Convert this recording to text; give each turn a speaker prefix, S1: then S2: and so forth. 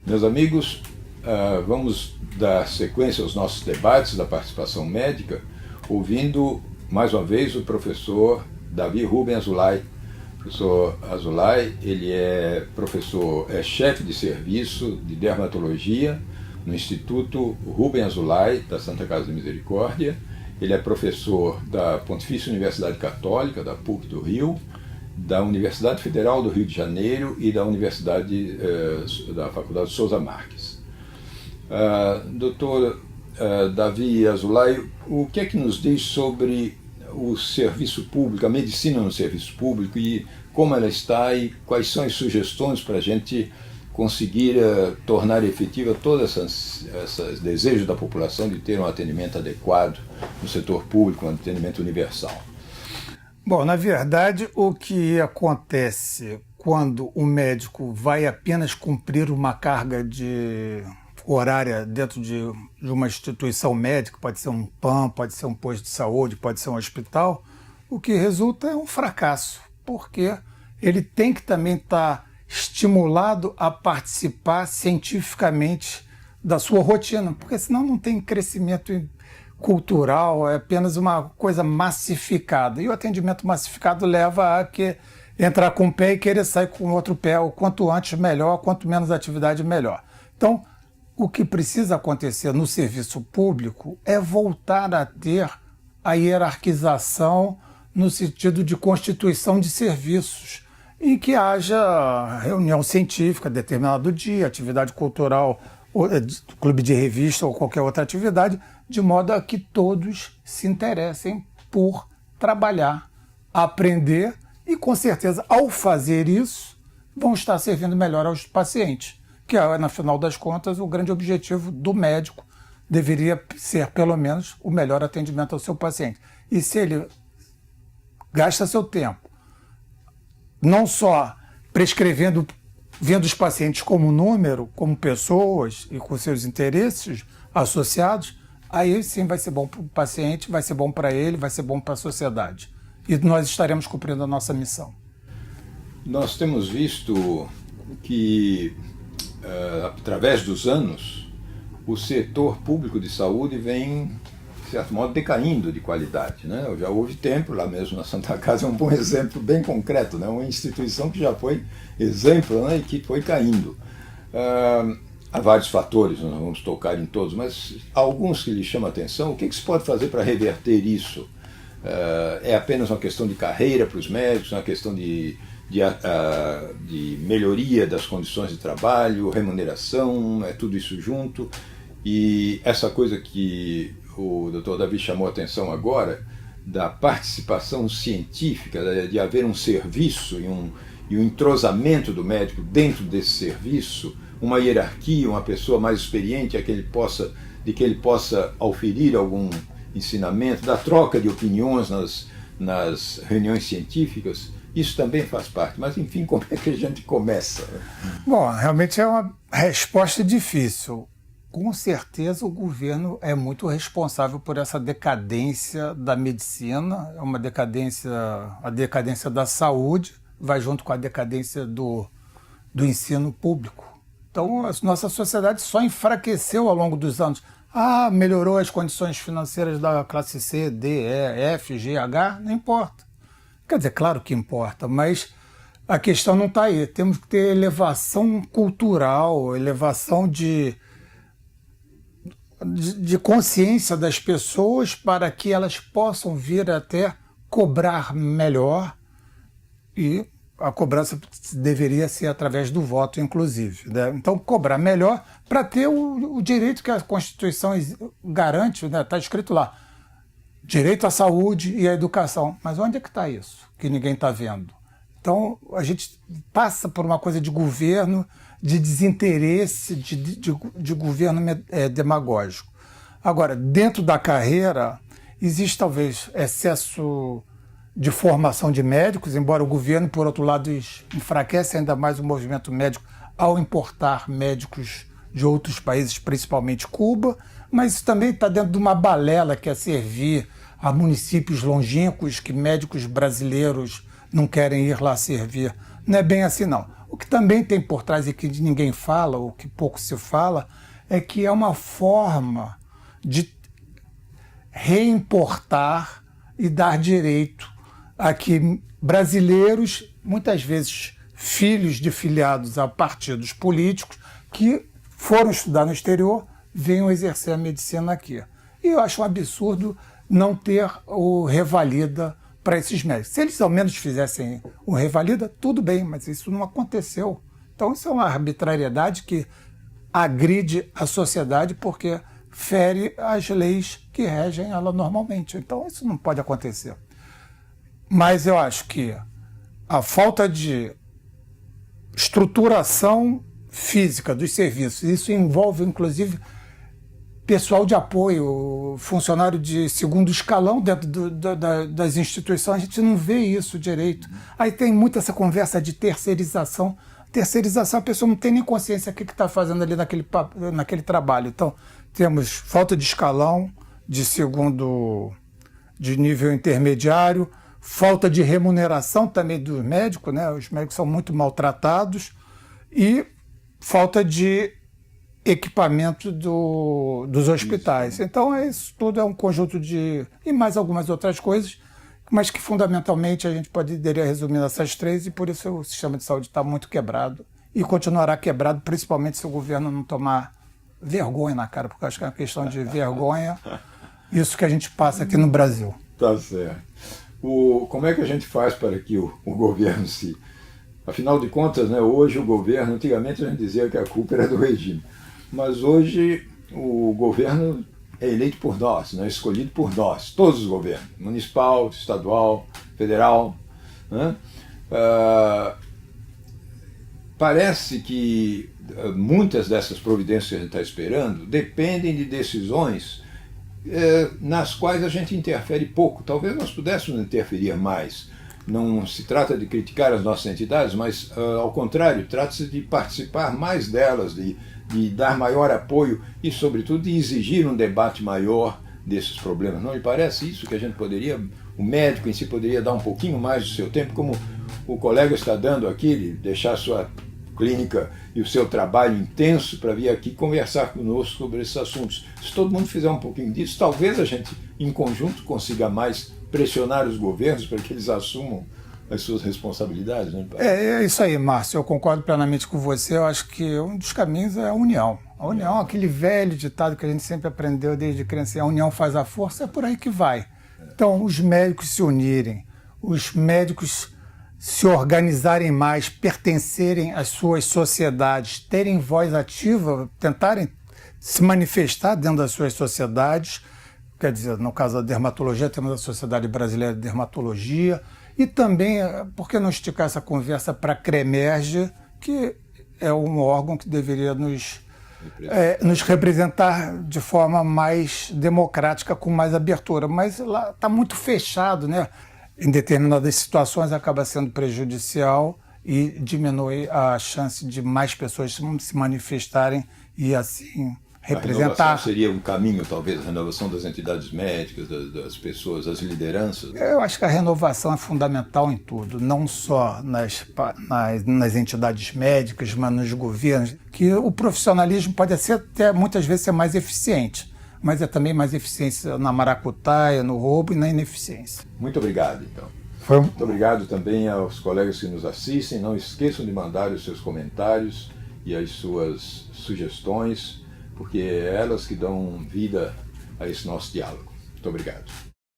S1: Meus amigos, vamos dar sequência aos nossos debates da participação médica, ouvindo mais uma vez o professor Davi Rubem Azulay. O professor Azulay, ele é chefe de serviço de dermatologia no Instituto Rubem Azulay, da Santa Casa de Misericórdia. Ele é professor da Pontifícia Universidade Católica, da PUC do Rio, da Universidade Federal do Rio de Janeiro e da da Faculdade Souza Marques. Doutor Davi Azulay, o que é que nos diz sobre o serviço público, a medicina no serviço público e como ela está e quais são as sugestões para a gente conseguir tornar efetiva todos esses desejos da população de ter um atendimento adequado no setor público, um atendimento universal?
S2: Bom, na verdade, o que acontece quando o médico vai apenas cumprir uma carga horária dentro de uma instituição médica, pode ser um PAM, pode ser um posto de saúde, pode ser um hospital, o que resulta é um fracasso, porque ele tem que também estar estimulado a participar cientificamente da sua rotina, porque senão não tem crescimento cultural, é apenas uma coisa massificada. E o atendimento massificado leva a entrar com um pé e querer sair com outro pé, o quanto antes melhor, quanto menos atividade melhor. Então, o que precisa acontecer no serviço público é voltar a ter a hierarquização no sentido de constituição de serviços, em que haja reunião científica determinado dia, atividade cultural, clube de revista ou qualquer outra atividade, de modo a que todos se interessem por trabalhar, aprender e, com certeza, ao fazer isso, vão estar servindo melhor aos pacientes, que é, na final das contas, o grande objetivo do médico deveria ser, pelo menos, o melhor atendimento ao seu paciente. E se ele gasta seu tempo não só prescrevendo, vendo os pacientes como número, como pessoas e com seus interesses associados, aí sim vai ser bom para o paciente, vai ser bom para ele, vai ser bom para a sociedade. E nós estaremos cumprindo a nossa missão.
S1: Nós temos visto que, através dos anos, o setor público de saúde vem, de certo modo, decaindo de qualidade, né? Já houve tempo, lá mesmo na Santa Casa, é um bom exemplo bem concreto, né? Uma instituição que já foi exemplo, né? E que foi caindo. Há vários fatores, nós vamos tocar em todos, mas alguns que lhe chamam a atenção. O que se pode fazer para reverter isso? É apenas uma questão de carreira para os médicos, uma questão de melhoria das condições de trabalho, remuneração, tudo isso junto. E essa coisa que o Dr. Davi chamou a atenção agora, da participação científica, de haver um serviço e um entrosamento do médico dentro desse serviço, uma hierarquia, uma pessoa mais experiente de que ele possa auferir algum ensinamento, da troca de opiniões nas reuniões científicas. Isso também faz parte, mas enfim, como é que a gente começa?
S2: Bom, realmente é uma resposta difícil. Com certeza o governo é muito responsável por essa decadência da medicina, é uma decadência, a decadência da saúde vai junto com a decadência do ensino público. Então a nossa sociedade só enfraqueceu ao longo dos anos. Melhorou as condições financeiras da classe C, D, E, F, G, H, não importa. Quer dizer, claro que importa, mas a questão não está aí. Temos que ter elevação cultural, elevação de consciência das pessoas para que elas possam vir até cobrar melhor, e a cobrança deveria ser através do voto, inclusive, né? Então, cobrar melhor para ter o direito que a Constituição garante, né? Está escrito lá, direito à saúde e à educação. Mas onde é que está isso? Que ninguém está vendo. Então, a gente passa por uma coisa de governo, de desinteresse, de governo demagógico. Agora, dentro da carreira, existe talvez excesso de formação de médicos, embora o governo, por outro lado, enfraquece ainda mais o movimento médico ao importar médicos de outros países, principalmente Cuba, mas isso também está dentro de uma balela que é servir a municípios longínquos que médicos brasileiros não querem ir lá servir. Não é bem assim, não. O que também tem por trás e que ninguém fala, ou que pouco se fala, é que é uma forma de reimportar e dar direito a que brasileiros, muitas vezes filhos de filiados a partidos políticos, que foram estudar no exterior, venham exercer a medicina aqui. E eu acho um absurdo não ter o revalida para esses médicos. Se eles ao menos fizessem o revalida, tudo bem, mas isso não aconteceu. Então isso é uma arbitrariedade que agride a sociedade porque fere as leis que regem ela normalmente. Então isso não pode acontecer. Mas eu acho que a falta de estruturação física dos serviços, isso envolve inclusive pessoal de apoio, funcionário de segundo escalão dentro das instituições, a gente não vê isso direito. Aí tem muito essa conversa de terceirização. Terceirização, a pessoa não tem nem consciência do que está fazendo ali naquele trabalho. Então, temos falta de escalão, de nível intermediário, falta de remuneração também dos médicos, né? Os médicos são muito maltratados, e falta de equipamento dos hospitais. Isso. Então, isso tudo é um conjunto de... e mais algumas outras coisas, mas que fundamentalmente a gente poderia resumir nessas três, e por isso o sistema de saúde está muito quebrado e continuará quebrado, principalmente se o governo não tomar vergonha na cara, porque eu acho que é uma questão de vergonha, isso que a gente passa aqui no Brasil.
S1: Tá certo. Como é que a gente faz para que o governo se... Afinal de contas, né, hoje o governo, antigamente a gente dizia que a culpa era do regime, mas hoje o governo é eleito por nós, né, escolhido por nós, todos os governos, municipal, estadual, federal. Né? Parece que muitas dessas providências que a gente está esperando dependem de decisões nas quais a gente interfere pouco. Talvez nós pudéssemos interferir mais. Não se trata de criticar as nossas entidades, mas, ao contrário, trata-se de participar mais delas, de dar maior apoio e, sobretudo, de exigir um debate maior desses problemas. Não lhe parece isso que a gente poderia, o médico em si poderia dar um pouquinho mais do seu tempo, como o colega está dando aqui, de deixar a sua clínica e o seu trabalho intenso para vir aqui conversar conosco sobre esses assuntos. Se todo mundo fizer um pouquinho disso, talvez a gente, em conjunto, consiga mais pressionar os governos para que eles assumam as suas responsabilidades. Né?
S2: É isso aí, Márcio. Eu concordo plenamente com você. Eu acho que um dos caminhos é a união. A união, aquele velho ditado que a gente sempre aprendeu desde criança, a união faz a força, é por aí que vai. Então, os médicos se unirem, os médicos se organizarem mais, pertencerem às suas sociedades, terem voz ativa, tentarem se manifestar dentro das suas sociedades. Quer dizer, no caso da dermatologia, temos a Sociedade Brasileira de Dermatologia, e também, por que não esticar essa conversa para a CREMERGE, que é um órgão que deveria nos representar de forma mais democrática, com mais abertura. Mas lá está muito fechado, né? Em determinadas situações acaba sendo prejudicial e diminui a chance de mais pessoas se manifestarem e assim representar.
S1: A renovação seria um caminho, talvez, a renovação das entidades médicas, das pessoas, das lideranças?
S2: Eu acho que a renovação é fundamental em tudo, não só nas entidades médicas, mas nos governos, que o profissionalismo pode até muitas vezes ser mais eficiente, mas é também mais eficiência na maracutaia, no roubo e na ineficiência.
S1: Muito obrigado, então. Muito obrigado também aos colegas que nos assistem. Não esqueçam de mandar os seus comentários e as suas sugestões, porque é elas que dão vida a esse nosso diálogo. Muito obrigado.